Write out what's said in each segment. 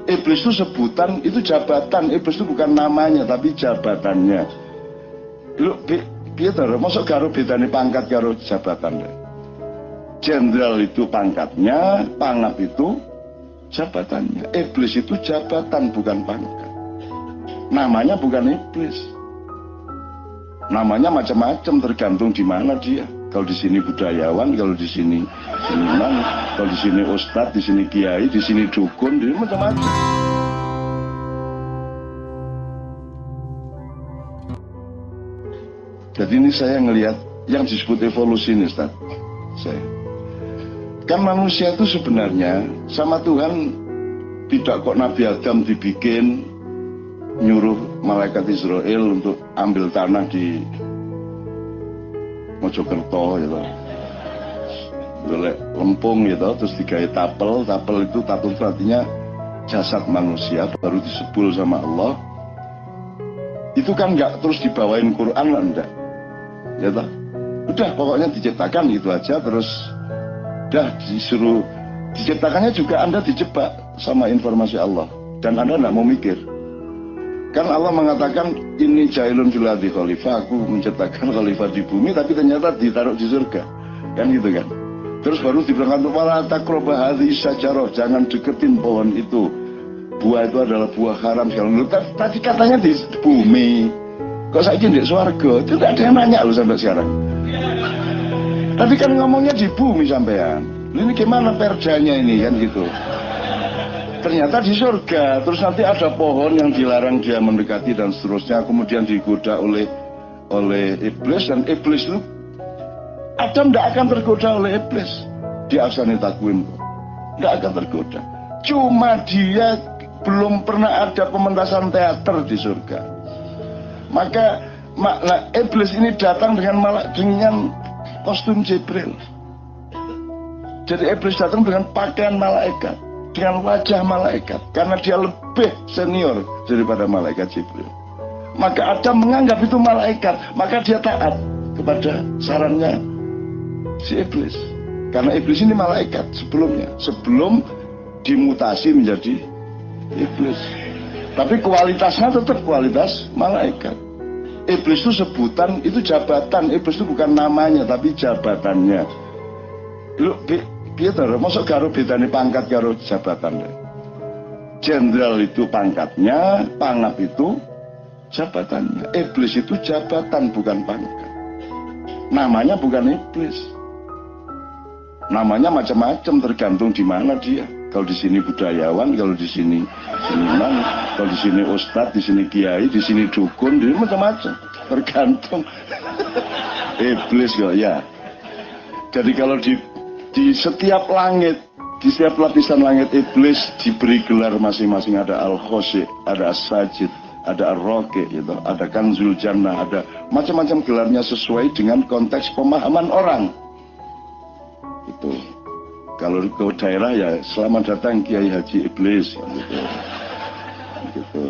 Iblis itu sebutan, itu jabatan. Iblis itu bukan namanya, tapi jabatannya. Lu Peter, masuk karo bedane pangkat karo jabatan. Jenderal itu pangkatnya, pangap itu jabatannya. Iblis itu jabatan, bukan pangkat. Namanya bukan iblis. Namanya macam-macam, tergantung di mana dia. Kalau di sini budayawan, kalau di sini seniman, kalau di sini ustadz, di sini kiai, di sini dukun, di sini macam-macam. Jadi ini saya ngelihat yang disebut evolusi ini, Ustaz. Kan manusia itu sebenarnya sama Tuhan tidak kok Nabi Adam dibikin nyuruh malaikat Israel untuk ambil tanah di Mojokerto gitu, golek lempung gitu, terus digawe tapel itu artinya jasad manusia baru disebul sama Allah. Itu kan nggak terus dibawain Quran lah, enggak ya toh? Udah pokoknya diciptakan gitu aja, terus udah disuruh diciptakannya juga Anda dijebak sama informasi Allah dan Anda nggak mau mikir. Kan Allah mengatakan ini jailun fil ardi khalifah, aku menciptakan khalifah di bumi, tapi ternyata ditaruh di surga. Kan gitu kan. Terus baru dibilang wala taqrabu hadhihi syajarah, jangan deketin pohon itu. Buah itu adalah buah haram sekali. Tadi katanya di bumi. Kok saiki di surga? Itu tidak ada yang nanya lu sampai sekarang. Tapi kan ngomongnya di bumi sampean. Ini gimana perdanya ini kan gitu. Ternyata di surga, terus nanti ada pohon yang dilarang dia mendekati dan seterusnya, kemudian digoda oleh iblis, dan iblis itu Adam tidak akan tergoda oleh iblis di Ahsani Taqwim, tidak akan tergoda. Cuma dia belum pernah ada pementasan teater di surga. Maka iblis ini datang dengan kostum Jibril. Jadi iblis datang dengan pakaian malaikat, dengan wajah malaikat, karena dia lebih senior daripada malaikat Jibril. Maka Adam menganggap itu malaikat, maka dia taat kepada sarannya si iblis. Karena iblis ini malaikat sebelumnya, sebelum dimutasi menjadi iblis. Tapi kualitasnya tetap kualitas malaikat. Iblis itu sebutan, itu jabatan. Iblis itu bukan namanya, tapi jabatannya. Lu Peter, masuk karo bedane pangkat karo jabatan. Jenderal itu pangkatnya, pangap itu jabatannya. Iblis itu jabatan, bukan pangkat. Namanya bukan iblis. Namanya macam-macam, tergantung di mana dia. Kalau di sini budayawan, kalau di sini seniman, kalau di sini ustadz, di sini kiai, di sini dukun, di sini macam-macam. Tergantung. Iblis kok ya. Jadi kalau di setiap langit, di setiap lapisan langit iblis diberi gelar masing-masing. Ada Al-Khosi, ada As-Sajid, ada Ar-Roqi, gitu. Ada Kanzul Jannah, ada macam-macam gelarnya sesuai dengan konteks pemahaman orang. Itu. Kalau ke daerah ya selamat datang Kiai Haji Iblis, gitu. Gitu.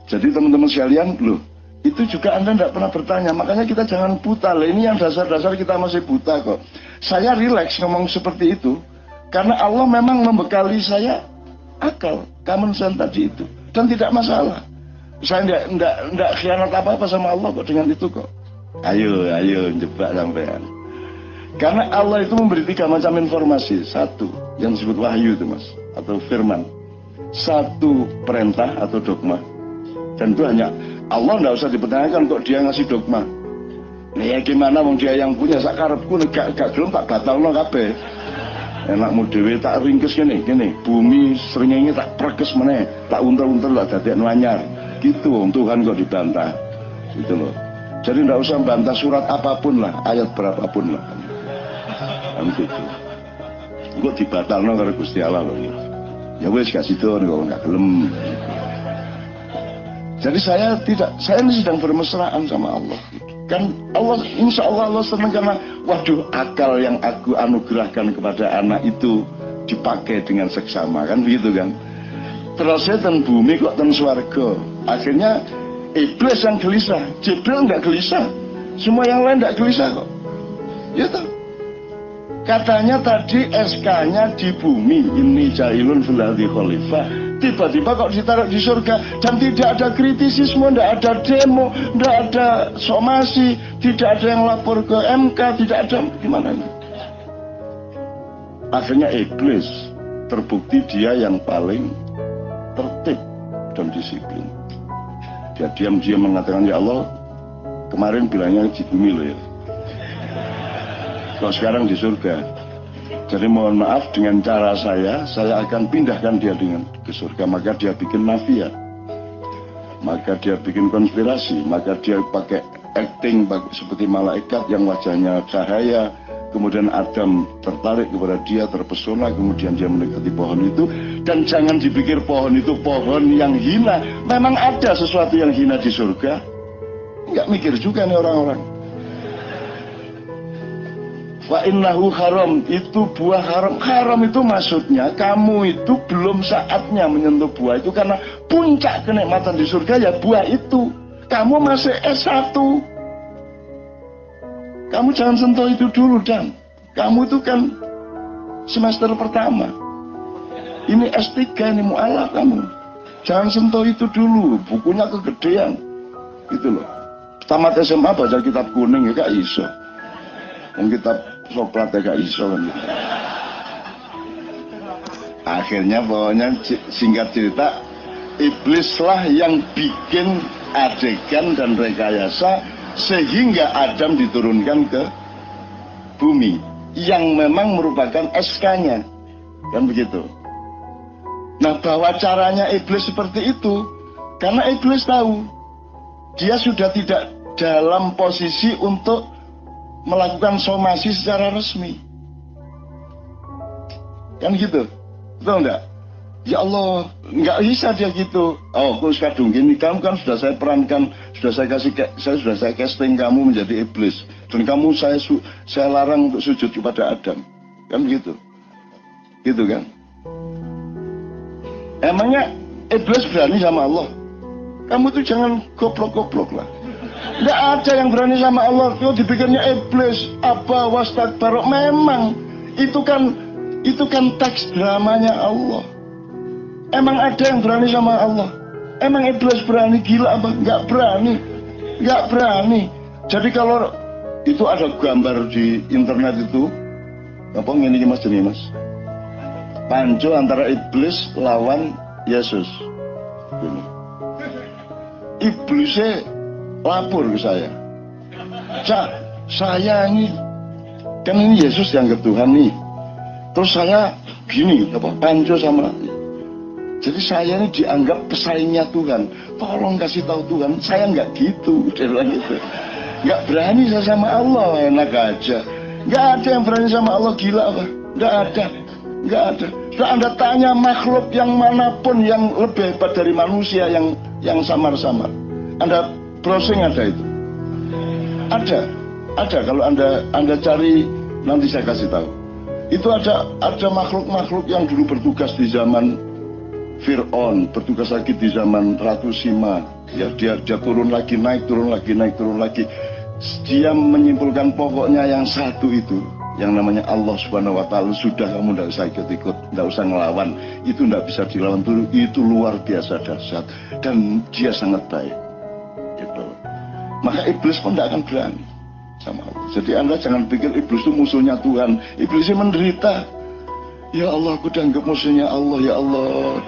Jadi teman-teman sekalian, loh, itu juga Anda tidak pernah bertanya. Makanya kita jangan buta. Ini yang dasar-dasar kita masih buta kok. Saya rileks ngomong seperti itu karena Allah memang membekali saya akal, common sense tadi itu, dan tidak masalah. Saya tidak khianat apa-apa sama Allah kok dengan itu kok. Ayo jebak sampean. Karena Allah itu memberi 3 macam informasi. Satu yang disebut wahyu itu mas, atau firman. Satu perintah atau dogma. Dan itu hanya Allah, tidak usah dipertanyakan kok dia ngasih dogma. Nah ya gimana wong dia yang punya sakarepku gak gelem tak batalno kabeh. Enakmu dhewe tak ringkes gini, bumi srengenge tak preges meneh, tak untel-untel tak dadekno anyar. Gitu Tuhan kok dibantah. Gitu loh. Jadi tidak usah bantah surat apapun lah, ayat berapapun lah. Gitu. Kok dibatalno karo Gusti Allah loh. Ya wis gak sido kok gak gelem. Jadi saya ini sedang bermesraan sama Allah. Kan Allah, insya Allah Allah senang karena waduh akal yang aku anugerahkan kepada anak itu dipakai dengan seksama, kan begitu kan. Terus saya ten bumi kok ten swarga. Akhirnya iblis yang gelisah, Jibril nggak gelisah, semua yang lain nggak gelisah kok. Ya toh. Katanya tadi SK-nya di bumi, ini jailun fil ardi khalifah. Tiba-tiba kok ditaruh di surga dan tidak ada kritisisme, tidak ada demo, tidak ada somasi, tidak ada yang lapor ke MK, tidak ada gimana ini. Akhirnya iblis terbukti dia yang paling tertib dan disiplin. Dia diam-diam mengatakan, ya Allah, kemarin bilangnya di bumi loh ya, kok sekarang di surga. Jadi mohon maaf, dengan cara saya akan pindahkan dia ke surga. Maka dia bikin mafia, maka dia bikin konspirasi, maka dia pakai acting seperti malaikat yang wajahnya cahaya. Kemudian Adam tertarik kepada dia, terpesona, kemudian dia mendekati pohon itu. Dan jangan dipikir pohon itu pohon yang hina. Memang ada sesuatu yang hina di surga. Nggak mikir juga nih orang-orang. Wa innahu haram, itu buah haram. Haram itu maksudnya kamu itu belum saatnya menyentuh buah itu, karena puncak kenikmatan di surga ya buah itu. Kamu masih S1. Kamu jangan sentuh itu dulu, Dan. Kamu itu kan semester pertama. Ini S3, ini mu'alaf kamu. Jangan sentuh itu dulu, bukunya kegedean. Gitu loh. Tamat SMA baca kitab kuning ya gak iso. Kitab soklat ya gak iso kan. Akhirnya pokoknya singkat cerita, iblislah yang bikin adegan dan rekayasa sehingga Adam diturunkan ke bumi yang memang merupakan SK-nya, kan begitu. Nah, bahwa caranya iblis seperti itu karena iblis tahu dia sudah tidak dalam posisi untuk melakukan somasi secara resmi, kan gitu, betul enggak? Ya Allah, nggak bisa dia gitu. Oh, Kus Kadung, gini, kamu kan sudah saya perankan, sudah saya casting kamu menjadi iblis, dan kamu saya larang untuk sujud kepada Adam, kan gitu, gitu kan? Emangnya iblis berani sama Allah? Kamu tuh jangan goblok-goblok lah. Nggak ada yang berani sama Allah. Itu dipikirnya iblis apa wastakbar. Memang itu kan teks dramanya Allah. Emang ada yang berani sama Allah? Emang iblis berani? Gila apa? Nggak berani. Nggak berani. Jadi kalau itu ada gambar di internet itu, apa ini mas jenis mas? Panco antara iblis lawan Yesus. Ini. Iblisnya lapor ke saya. Saya ini kan ini Yesus dianggap Tuhan nih. Terus saya gini, apa? Panco sama. Jadi saya ini dianggap pesaingnya Tuhan. Tolong kasih tahu Tuhan, saya nggak gitu. Dia bilang gitu. Nggak berani saya sama Allah, enak aja. Nggak ada yang berani sama Allah, gila apa? Nggak ada. Nggak ada. Kalau Anda tanya makhluk yang manapun yang lebih hebat dari manusia yang samar-samar, Anda browsing ada itu. Ada. Kalau Anda cari, nanti saya kasih tahu. Itu ada makhluk-makhluk yang dulu bertugas di zaman Fir'aun, bertugas lagi di zaman Ratu Sima. Ya, dia turun lagi, naik, turun lagi, naik, turun lagi. Dia menyimpulkan pokoknya yang satu itu, yang namanya Allah Subhanahu wa Ta'ala. Sudah, kamu tidak usah ikut-ikut, tidak usah ngelawan. Itu tidak bisa dilawan dulu. Itu luar biasa dahsyat dan dia sangat baik. Gitu. Maka iblis pun tidak akan berani sama Allah. Jadi Anda jangan pikir iblis itu musuhnya Tuhan. Iblisnya menderita. Ya Allah, aku dianggap musuhnya Allah. Ya Allah,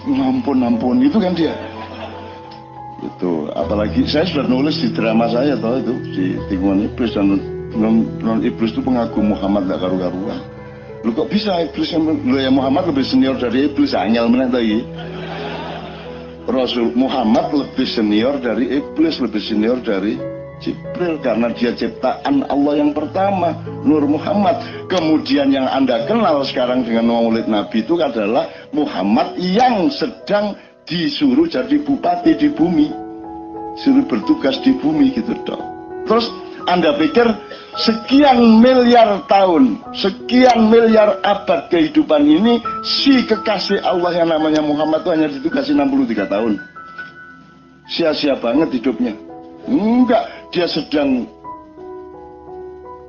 ampun, itu kan dia. Itu, apalagi saya sudah nulis di drama saya tahu itu di tikungan iblis, dan non iblis itu pengagum Muhammad gak karu-karuan. Lu kok bisa iblis yang Muhammad lebih senior dari iblis? Angel meneh lagi. Rasul Muhammad lebih senior dari iblis, lebih senior dari Jibril, karena dia ciptaan Allah yang pertama, Nur Muhammad. Kemudian yang Anda kenal sekarang dengan Maulid Nabi itu adalah Muhammad yang sedang disuruh jadi bupati di bumi, suruh bertugas di bumi gitu dong. Terus Anda pikir sekian miliar tahun, sekian miliar abad kehidupan ini, si kekasih Allah yang namanya Muhammad itu hanya ditugasi 63 tahun. Sia-sia banget hidupnya. Enggak, dia sedang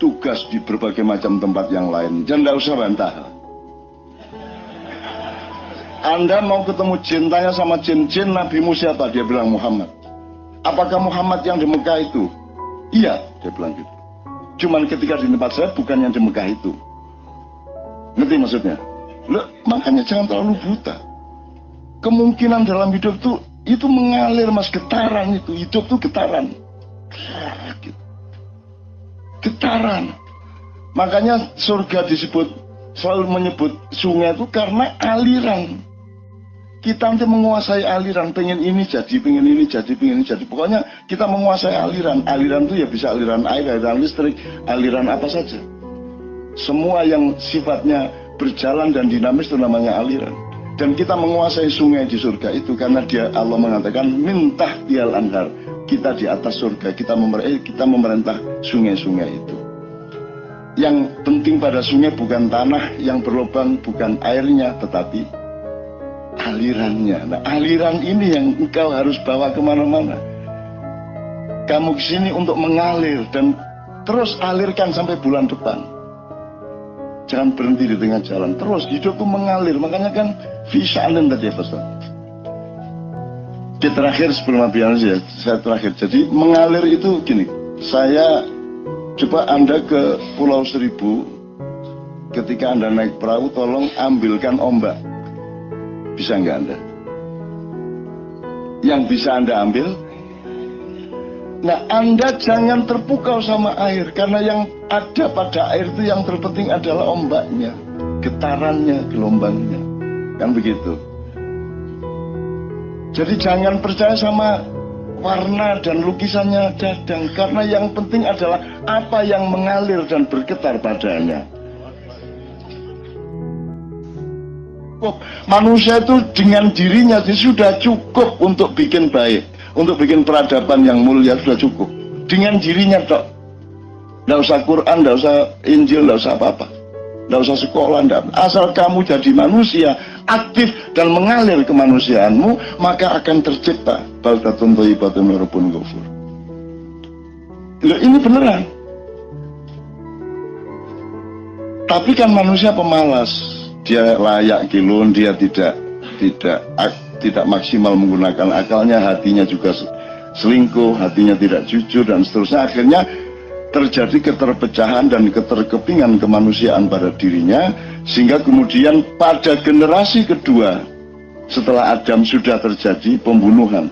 tugas di berbagai macam tempat yang lain. Jangan tidak usah bantah. Anda mau ketemu jin, tanya sama jin, nabimu siapa? Dia bilang Muhammad. Apakah Muhammad yang di Mekah itu? Iya, dia bilang gitu. Cuman ketika di tempat saya bukan yang di Mekah itu. Ngerti maksudnya? Loh, makanya jangan terlalu buta. Kemungkinan dalam hidup tuh itu mengalir, mas, getaran itu. Hidup tuh getaran. Getaran. Makanya surga disebut, selalu menyebut sungai itu karena aliran. Kita nanti menguasai aliran, pengen ini jadi, pengen ini jadi, pengen ini jadi. Pokoknya kita menguasai aliran. Aliran itu ya bisa aliran air, aliran listrik, aliran apa saja. Semua yang sifatnya berjalan dan dinamis itu namanya aliran. Dan kita menguasai sungai di surga itu karena dia, Allah mengatakan mintah tial anhar. Kita di atas surga, kita memerintah sungai-sungai itu. Yang penting pada sungai bukan tanah yang berlubang, bukan airnya, tetapi alirannya. Nah, aliran ini yang engkau harus bawa kemana-mana. Kamu kesini untuk mengalir dan terus alirkan sampai bulan depan. Jangan berhenti di tengah jalan. Terus hidupku mengalir. Makanya kan visa'anin tadi ya Pastor. Oke, terakhir sebelum habis ya, saya terakhir. Jadi mengalir itu gini. Saya coba Anda ke Pulau Seribu. Ketika Anda naik perahu, tolong ambilkan ombak. Bisa nggak Anda? Yang bisa Anda ambil? Nah, Anda jangan terpukau sama air, karena yang ada pada air itu yang terpenting adalah ombaknya, getarannya, gelombangnya. Kan begitu. Jadi jangan percaya sama warna dan lukisannya dadang, karena yang penting adalah apa yang mengalir dan bergetar padanya. Manusia itu dengan dirinya sudah cukup untuk bikin baik, untuk bikin peradaban yang mulia sudah cukup. Dengan dirinya dok. Tidak usah Quran, tidak usah Injil, tidak usah apa-apa. Tidak usah sekolah, tidak. Asal kamu jadi manusia, aktif dan mengalir kemanusiaanmu, maka akan tercipta baldatun thayyibatun rabbun ghafur. Loh, ini beneran. Tapi kan manusia pemalas. Dia layak kilun, dia tidak maksimal menggunakan akalnya, hatinya juga selingkuh, hatinya tidak jujur dan seterusnya. Akhirnya terjadi keterpecahan dan keterkepingan kemanusiaan pada dirinya, sehingga kemudian pada generasi kedua setelah Adam sudah terjadi pembunuhan.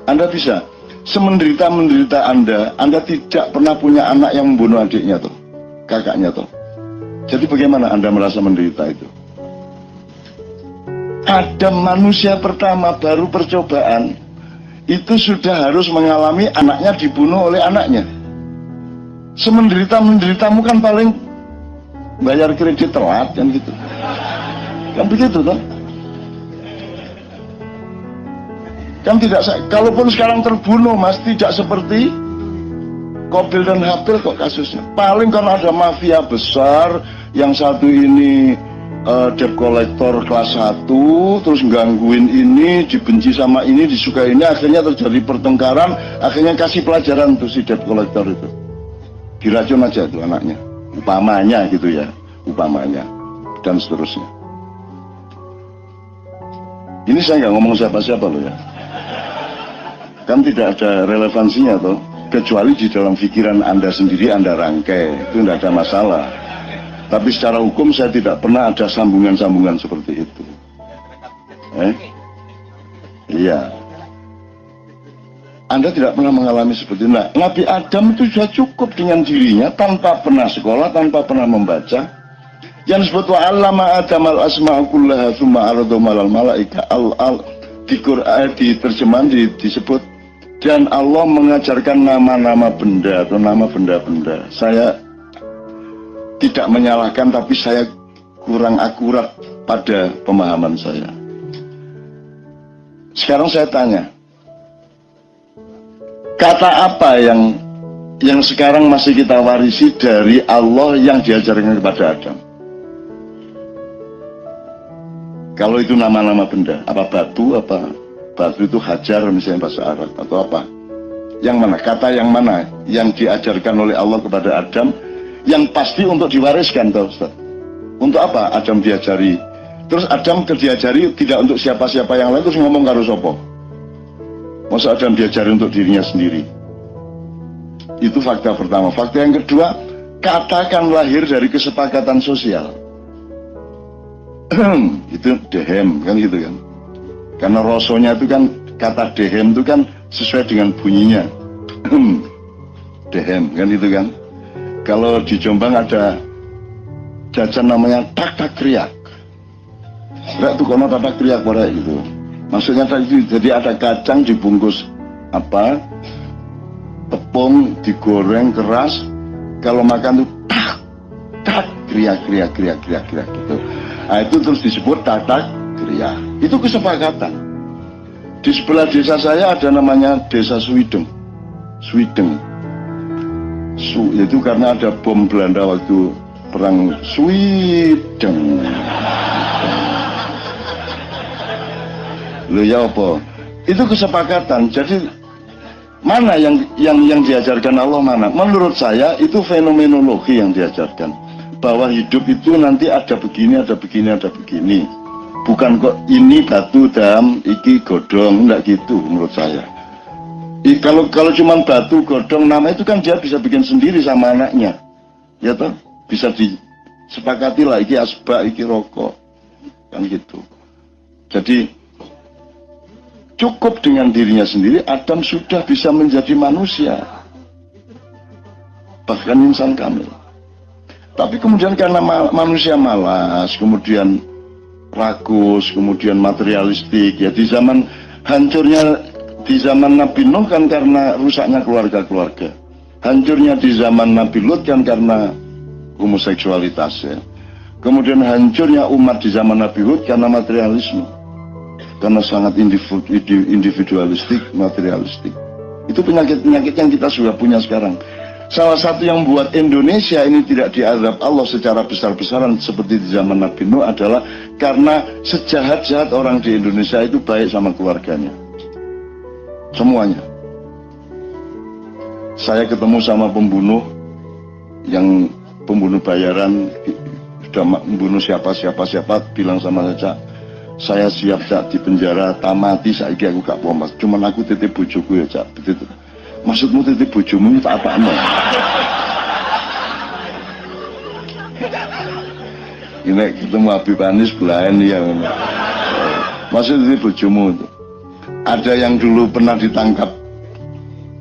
Anda bisa semenderita-menderita Anda tidak pernah punya anak yang membunuh adiknya tuh, kakaknya tuh. Jadi bagaimana Anda merasa menderita itu? Adam manusia pertama baru percobaan itu sudah harus mengalami anaknya dibunuh oleh anaknya. Semenderita-menderitamu kan paling bayar kredit telat kan gitu. Kan begitu toh? Kan tidak, kalaupun sekarang terbunuh mas, tidak seperti Qabil dan Habil kok kasusnya. Paling kan ada mafia besar, yang satu ini debt collector kelas 1, terus gangguin ini, dibenci sama ini, disukai ini, akhirnya terjadi pertengkaran, akhirnya kasih pelajaran tuh si debt collector itu, diracun aja tuh anaknya, upamanya gitu ya, upamanya, dan seterusnya. Ini saya nggak ngomong siapa-siapa loh ya, kan tidak ada relevansinya toh, kecuali di dalam pikiran Anda sendiri Anda rangkai, itu tidak ada masalah. Tapi secara hukum saya tidak pernah ada sambungan-sambungan seperti itu. Iya. Anda tidak pernah mengalami seperti itu. Nah, Nabi Adam itu sudah cukup dengan dirinya tanpa pernah sekolah, tanpa pernah membaca. Yang disebut wa 'allama Adam al-asma'a kullaha tsumma 'aradahum 'alal malaika di Quran, di terjemahan disebut dan Allah mengajarkan nama-nama benda atau nama benda-benda. Saya tidak menyalahkan, tapi saya kurang akurat pada pemahaman saya. Sekarang saya tanya, kata apa yang sekarang masih kita warisi dari Allah yang diajarkan kepada Adam? Kalau itu nama-nama benda, apa batu, apa batu itu hajar misalnya bahasa Arab atau apa? Yang mana? Kata yang mana yang diajarkan oleh Allah kepada Adam? yang pasti untuk diwariskan toh Ustaz. Untuk apa Adam diajari? Terus Adam diajari tidak untuk siapa-siapa yang lain, terus ngomong karo sopo. Masa Adam diajari untuk dirinya sendiri? Itu fakta pertama. Fakta yang kedua, kata kan lahir dari kesepakatan sosial. Itu dehem kan gitu kan. Karena rasonya itu kan, kata dehem itu kan sesuai dengan bunyinya. Dehem kan itu kan. Kalau di Jombang ada jajan namanya tak kriak. Rek tuh kono tak kriak pada gitu. Maksudnya tadi jadi ada kacang dibungkus apa? Tepung digoreng keras. Kalau makan tuh tak kriak gitu. Nah, itu terus disebut tak kriak. Itu kesepakatan. Di sebelah desa saya ada namanya Desa Swideng. Itu karena ada bom Belanda waktu perang Swideng. Loh ya apa? Itu kesepakatan. Jadi mana yang diajarkan Allah mana? Menurut saya itu fenomenologi yang diajarkan. Bahwa hidup itu nanti ada begini, ada begini, ada begini. Bukan kok ini batu dam, iki godong, enggak gitu menurut saya. Kalau cuma batu godong nama itu kan dia bisa bikin sendiri sama anaknya, ya toh bisa disepakati lah, iki asbak, iki rokok, kan gitu. Jadi cukup dengan dirinya sendiri, Adam sudah bisa menjadi manusia, bahkan insan kamil. Tapi kemudian karena manusia malas, kemudian rakus, kemudian materialistik, ya di zaman hancurnya di zaman Nabi Nuh kan karena rusaknya keluarga-keluarga. Hancurnya di zaman Nabi Lut kan karena homoseksualitas ya. Kemudian hancurnya umat di zaman Nabi Hud karena materialisme. Karena sangat individualistik, materialistik. Itu penyakit-penyakit yang kita sudah punya sekarang. Salah satu yang membuat Indonesia ini tidak diazab Allah secara besar-besaran seperti di zaman Nabi Nuh adalah karena sejahat-jahat orang di Indonesia itu baik sama keluarganya. Semuanya. Saya ketemu sama pembunuh yang pembunuh bayaran, sudah membunuh siapa, bilang sama saya siap Cak di penjara, tamati saiki aku gak pomas. Cuman aku titip bojoku ya Cak. Begitu. Maksudmu titip bojomu tak apa-apa. Ini ketemu Habib Anis belain ya. Maksudnya titip bojomu. Ada yang dulu pernah ditangkap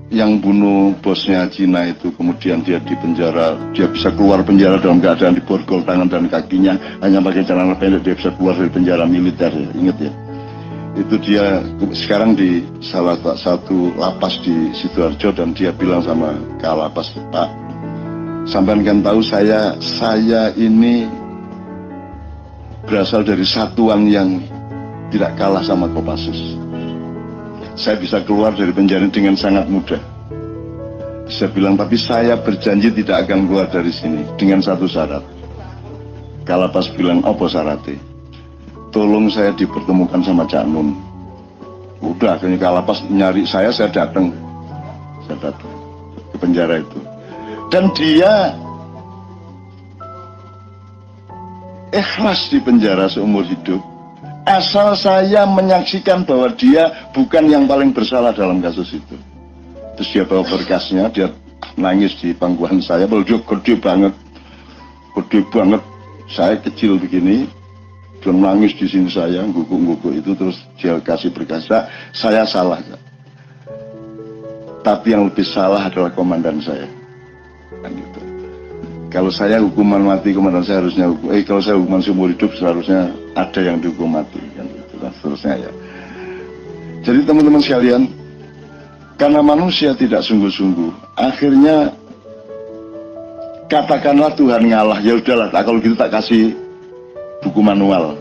yang bunuh bosnya Cina itu, kemudian dia di penjara, dia bisa keluar penjara dalam keadaan diborgol tangan dan kakinya, hanya pakai celana pendek dia bisa keluar dari penjara militer ya, ingat ya. Itu dia sekarang di salah satu lapas di Sidoarjo dan dia bilang sama Kalapas, Pak, sampean kan tahu saya ini berasal dari satuan yang tidak kalah sama Kopassus. Saya bisa keluar dari penjara dengan sangat mudah. Saya bilang, tapi saya berjanji tidak akan keluar dari sini dengan satu syarat. Kalapas bilang, apa syaratnya? Tolong saya dipertemukan sama Cak Nun. Udah, akhirnya Kalapas nyari saya datang ke penjara itu. Dan dia ikhlas di penjara seumur hidup. Asal saya menyaksikan bahwa dia bukan yang paling bersalah dalam kasus itu. Terus dia bawa berkasnya, dia nangis di pangkuan saya, bahwa dia gede banget. Saya kecil begini, dia nangis di sini saya, guguk itu, terus dia kasih berkas. Saya salah. Tapi yang lebih salah adalah komandan saya. Kan gitu. Kalau saya hukuman mati, komandan saya harusnya kalau saya hukuman seumur hidup seharusnya ada yang dihukum mati, kan gitu, dan seterusnya ya. Jadi teman-teman sekalian, karena manusia tidak sungguh-sungguh, akhirnya katakanlah Tuhan ngalah, ya udahlah, kalau gitu tak kasih buku manual,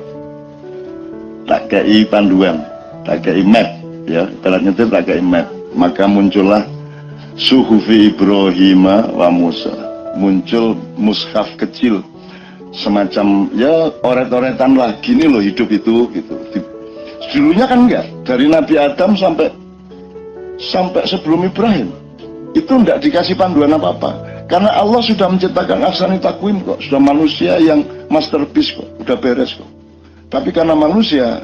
tak kei panduan, tak kei map, ya, ibaratnya itu tak kei map. Maka muncullah Suhufi Ibrahim wa Musa. Muncul mushaf kecil semacam ya oret-oretan lah, gini loh hidup itu gitu. Dulunya kan enggak, dari Nabi Adam sampai sebelum Ibrahim itu enggak dikasih panduan apa-apa. Karena Allah sudah menciptakan ahsani takwim kok, sudah manusia yang masterpiece kok, udah beres kok. Tapi karena manusia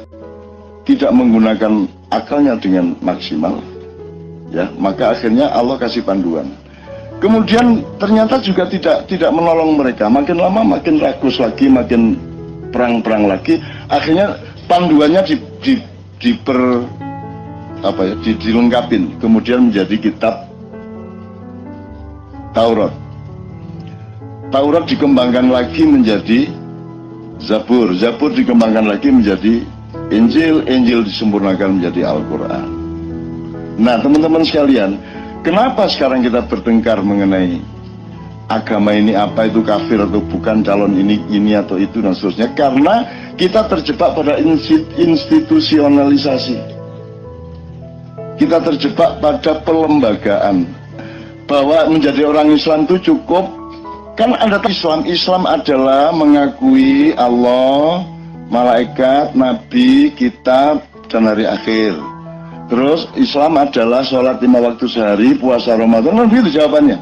tidak menggunakan akalnya dengan maksimal, ya, maka akhirnya Allah kasih panduan. Kemudian ternyata juga tidak menolong mereka. Makin lama makin rakus lagi, makin perang-perang lagi. Akhirnya panduannya dilengkapin. Kemudian menjadi kitab Taurat. Taurat dikembangkan lagi menjadi Zabur. Zabur dikembangkan lagi menjadi Injil. Injil disempurnakan menjadi Al-Quran. Nah, teman-teman sekalian, kenapa sekarang kita bertengkar mengenai agama ini, apa itu kafir atau bukan, calon ini atau itu dan seterusnya? Karena kita terjebak pada institusionalisasi. Kita terjebak pada pelembagaan. Bahwa menjadi orang Islam itu cukup, kan ada Islam adalah mengakui Allah, malaikat, nabi, kitab, dan hari akhir. Terus Islam adalah sholat 5 waktu sehari, puasa Ramadan, kan begitu jawabannya.